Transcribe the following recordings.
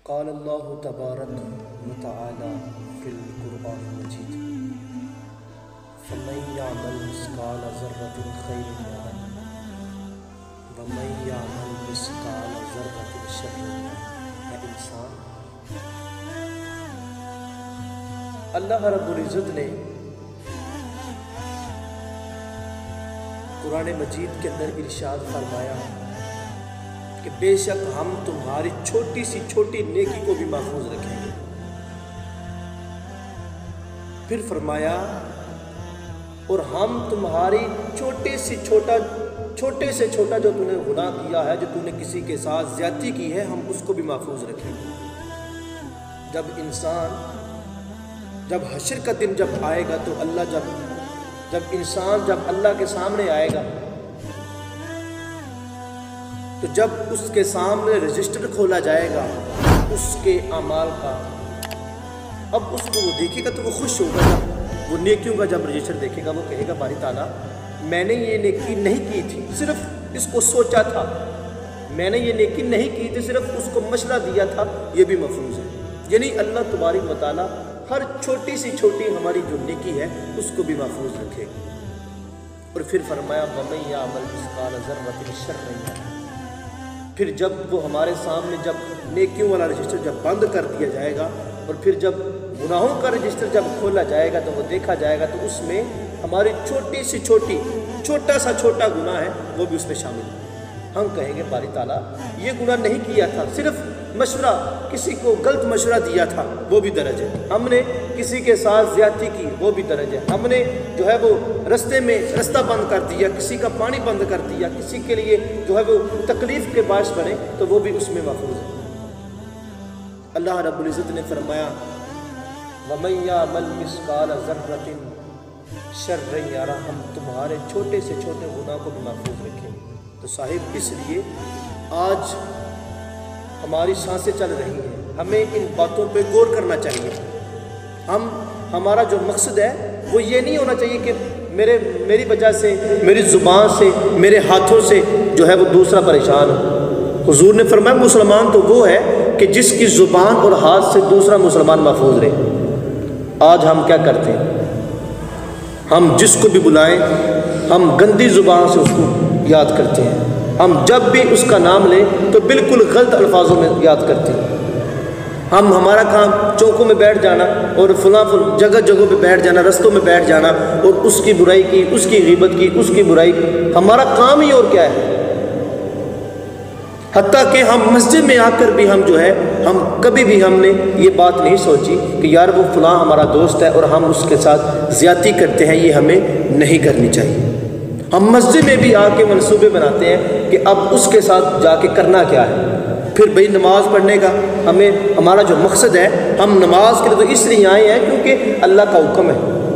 قال اللہ تبارک وتعالی فی القرآن المجید فمن یعمل مثقال ذرۃ خیرا یرہ ومن یعمل مثقال ذرۃ شرا یرہ۔ اے انسان، اللہ رب العزت نے قرآن مجید کے اندر ارشاد فرمایا کہ بے شک ہم تمہاری چھوٹی سی چھوٹی نیکی کو بھی محفوظ رکھیں گے۔ پھر فرمایا اور ہم تمہاری چھوٹے سے چھوٹا جو تم نے گناہ کیا ہے، جو تم نے کسی کے ساتھ زیادتی کی ہے، ہم اس کو بھی محفوظ رکھیں گے۔ جب حشر کا دن جب آئے گا تو جب انسان اللہ کے سامنے آئے گا تو جب اس کے سامنے رجسٹر کھولا جائے گا اس کے اعمال کا، اب اس کو وہ دیکھے گا تو وہ خوش ہوگا۔ وہ نیکیوں کا جب رجسٹر دیکھے گا وہ کہے گا باری تعالیٰ میں نے یہ نیکی نہیں کی تھی، صرف اس کو سوچا تھا، میں نے یہ نیکی نہیں کی تھی، صرف اس کو مشورہ دیا تھا، یہ بھی محفوظ ہے۔ یعنی اللہ تبارک و تعالیٰ ہر چھوٹی سی چھوٹی ہماری جو نیکی ہے اس کو بھی محفوظ رکھے گا۔ اور پھر فرمایا وَمَن یَعْمَلْ مِثْقَالَ ذَرَّةٍ شَرًّا یَرَہ۔ پھر جب وہ ہمارے سامنے جب نیکیوں والا رجسٹر جب بند کر دیا جائے گا اور پھر جب گناہوں کا رجسٹر جب کھولا جائے گا تو وہ دیکھا جائے گا تو اس میں ہماری چھوٹی سی چھوٹا سا چھوٹا گناہ ہے وہ بھی اس میں شامل ہے۔ ہم کہیں گے باری تعالیٰ یہ گناہ نہیں کیا تھا، صرف مشورہ، کسی کو غلط مشورہ دیا تھا، وہ بھی درج ہے۔ ہم نے کسی کے ساتھ زیادتی کی، وہ بھی درج ہے۔ ہم نے جو ہے وہ رستے میں رستہ بند کر دیا، کسی کا پانی بند کر دیا، کسی کے لیے جو ہے وہ تکلیف کے باعث بنے تو وہ بھی اس میں محفوظ ہے۔ اللہ رب العزت نے فرمایا وَمَن يَعْمَلْ مِثْقَالَ ذَرَّةٍ شَرًّا یَرَہ، ہم تمہارے چھوٹے سے چھوٹے گناہ کو بھی محفوظ رکھیں گے۔ تو صاحب اس لیے آج ہماری سانسیں چل رہی ہیں، ہمیں ان باتوں پہ غور کرنا چاہیے۔ ہمارا جو مقصد ہے وہ یہ نہیں ہونا چاہیے کہ میری وجہ سے، میری زبان سے، میرے ہاتھوں سے جو ہے وہ دوسرا پریشان ہو۔ حضور نے فرمایا مسلمان تو وہ ہے کہ جس کی زبان اور ہاتھ سے دوسرا مسلمان محفوظ رہے۔ آج ہم کیا کرتے ہیں؟ ہم جس کو بھی بلائیں ہم گندی زبان سے اس کو یاد کرتے ہیں، ہم جب بھی اس کا نام لیں تو بالکل غلط الفاظوں میں یاد کرتے ہیں۔ ہمارا کام چوکوں میں بیٹھ جانا اور فلاں جگہ پہ بیٹھ جانا، رستوں میں بیٹھ جانا اور اس کی برائی کی، اس کی غیبت کی، اس کی برائی کی، ہمارا کام ہی اور کیا ہے۔ حتیٰ کہ ہم مسجد میں آ کر بھی ہم کبھی بھی ہم نے یہ بات نہیں سوچی کہ یار وہ فلاں ہمارا دوست ہے اور ہم اس کے ساتھ زیادتی کرتے ہیں، یہ ہمیں نہیں کرنی چاہیے۔ ہم مسجد میں بھی آ کے منصوبے بناتے ہیں کہ اب اس کے ساتھ جا کے کرنا کیا ہے۔ پھر بھئی نماز پڑھنے کا ہمارا جو مقصد ہے، ہم نماز کے لیے تو اس لیے آئے ہیں کیونکہ اللہ کا حکم ہے،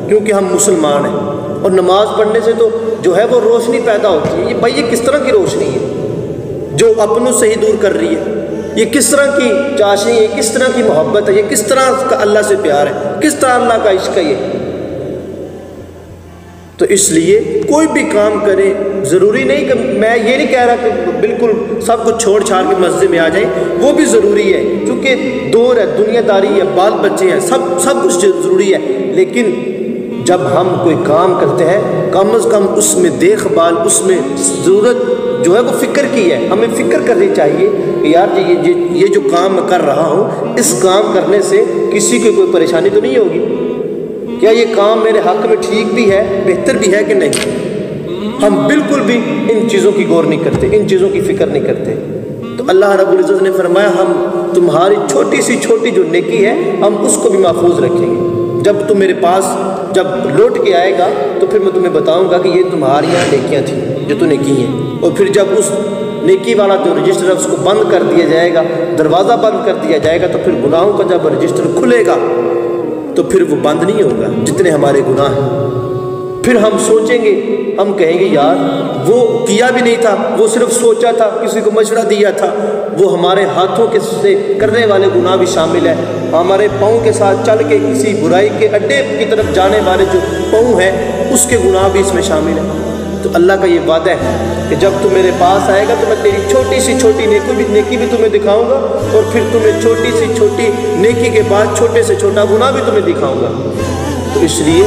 کیونکہ ہم مسلمان ہیں، اور نماز پڑھنے سے تو جو ہے وہ روشنی پیدا ہوتی ہے۔ یہ کس طرح کی روشنی ہے جو اپنوں سے ہی دور کر رہی ہے؟ یہ کس طرح کی چاشنی ہے، کس طرح کی محبت ہے، یہ کس طرح کا اللہ سے پیار ہے، کس طرح اللہ کا عشق ہے یہ؟ تو اس لیے کوئی بھی کام کرے، ضروری نہیں کہ میں یہ نہیں کہہ رہا کہ بالکل سب کچھ چھوڑ چھاڑ کے مسجد میں آ جائیں، وہ بھی ضروری ہے کیونکہ دور ہے، دنیا داری ہے، بال بچے ہیں، سب کچھ ضروری ہے۔ لیکن جب ہم کوئی کام کرتے ہیں کم از کم اس میں دیکھ بھال، اس میں ضرورت جو ہے وہ فکر کی ہے۔ ہمیں فکر کرنی چاہیے کہ یار یہ جو کام میں کر رہا ہوں، اس کام کرنے سے کسی کو کوئی پریشانی تو نہیں ہوگی؟ کیا یہ کام میرے حق میں ٹھیک بھی ہے، بہتر بھی ہے کہ نہیں؟ ہم بالکل بھی ان چیزوں کی غور نہیں کرتے، ان چیزوں کی فکر نہیں کرتے۔ تو اللہ رب العزت نے فرمایا ہم تمہاری چھوٹی سی چھوٹی جو نیکی ہے ہم اس کو بھی محفوظ رکھیں گے۔ جب تم میرے پاس جب لوٹ کے آئے گا تو پھر میں تمہیں بتاؤں گا کہ یہ تمہاری نیکیاں تھیں جو تم نے کی ہیں، اور پھر جب اس نیکی والا جو رجسٹر ہے اس کو بند کر دیا جائے گا، دروازہ بند کر دیا جائے گا، تو پھر گناہوں کا جب رجسٹر کھلے گا تو پھر وہ بند نہیں ہوگا جتنے ہمارے گناہ ہیں۔ پھر ہم سوچیں گے، ہم کہیں گے یار وہ کیا بھی نہیں تھا، وہ صرف سوچا تھا، کسی کو مشورہ دیا تھا۔ وہ ہمارے ہاتھوں کے سے کرنے والے گناہ بھی شامل ہے، ہمارے پاؤں کے ساتھ چل کے کسی برائی کے اڈے کی طرف جانے والے جو پاؤں ہیں اس کے گناہ بھی اس میں شامل ہیں۔ تو اللہ کا یہ وعدہ ہے کہ جب تو میرے پاس آئے گا تو میں تیری چھوٹی سی چھوٹی نیکی بھی تمہیں دکھاؤں گا، اور پھر تمہیں چھوٹی سی چھوٹی نیکی کے بعد چھوٹے سے چھوٹا گناہ بھی تمہیں دکھاؤں گا۔ تو اس لیے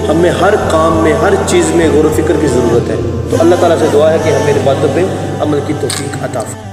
ہمیں ہر کام میں، ہر چیز میں غور و فکر کی ضرورت ہے۔ تو اللہ تعالیٰ سے دعا ہے کہ ہم میری باتوں پہ عمل کی توفیق عطا فرمائے۔